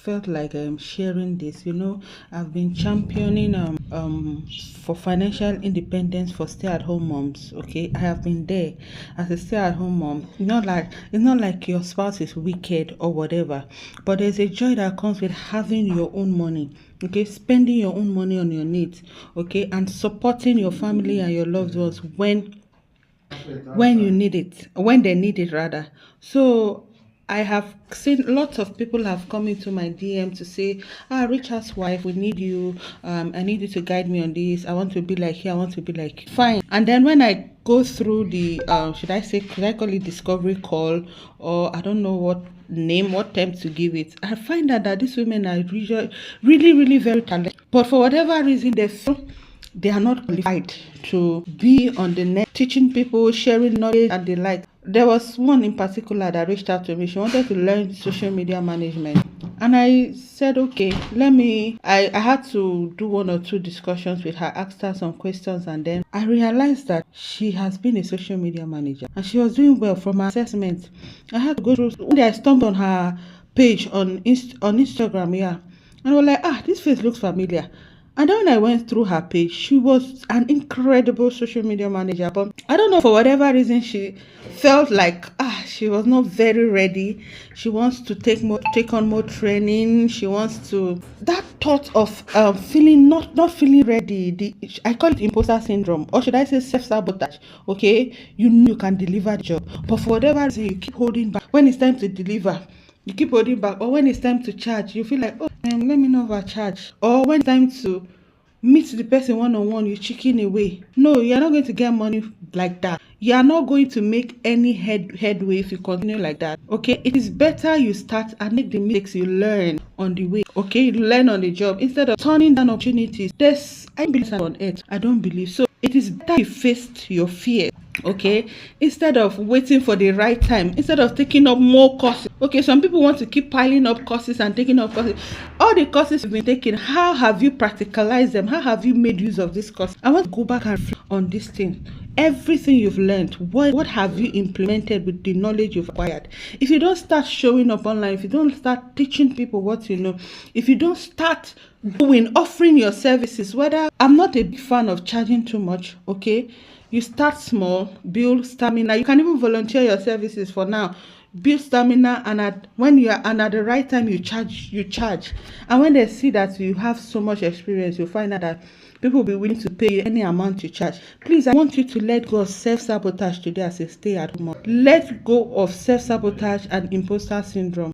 felt like sharing this. I've been championing for financial independence for stay-at-home moms. Okay, I have been there as a stay-at-home mom. It's not like your spouse is wicked or whatever, but there's a joy that comes with having your own money. Okay, spending your own money on your needs. Okay, and supporting your family and your loved ones when you need it, when they need it rather. So I have seen lots of people have come into my DM to say, Richard's wife, we need you. I need you to guide me on this. I want to be like here. I want to be like fine. And then when I go through the should I call it discovery call, or I don't know what term to give it, I find out that these women are really very talented, but for whatever reason they feel they are not qualified to be on the net teaching people, sharing knowledge and the like. There was one in particular that reached out to me. She wanted to learn social media management, and I said okay, I had to do one or two discussions with her, asked her some questions, and then I realized that she has been a social media manager and she was doing well from her assessment. I had to go through. One day I stumbled on her page on Instagram, yeah, and I was like, this face looks familiar. And then when I went through her page, she was an incredible social media manager. But I don't know, for whatever reason, she felt like she was not very ready. She wants to take on more training. She wants to, that thought of feeling not feeling ready. I call it imposter syndrome, or should I say self-sabotage. Okay, you can deliver the job, but for whatever reason you keep holding back. When it's time to deliver, you keep holding back, or when it's time to charge, you feel like, let me not overcharge, or when it's time to meet the person one-on-one, you chicken away. No, you're not going to get money like that. You are not going to make any headway if you continue like that. Okay, it is better you start and make the mistakes you learn on the way. Okay, you learn on the job instead of turning down opportunities. I believe on earth, I don't believe so. It is better you faced your fear, okay, instead of waiting for the right time, instead of taking up more courses. Okay, some people want to keep piling up courses and taking up courses. All the courses you've been taking, how have you practicalized them? How have you made use of this course? I want to go back and reflect on this thing. Everything you've learned, what have you implemented with the knowledge you've acquired? If you don't start showing up online, if you don't start teaching people what you know, if you don't start offering your services, whether, I'm not a big fan of charging too much, okay, you start small, build stamina. You can even volunteer your services for now. Build stamina, and at the right time you charge. And when they see that you have so much experience, you'll find out that people will be willing to pay you any amount you charge. Please, I want you to let go of self-sabotage today as a stay-at-home mom. Let go of self-sabotage and imposter syndrome.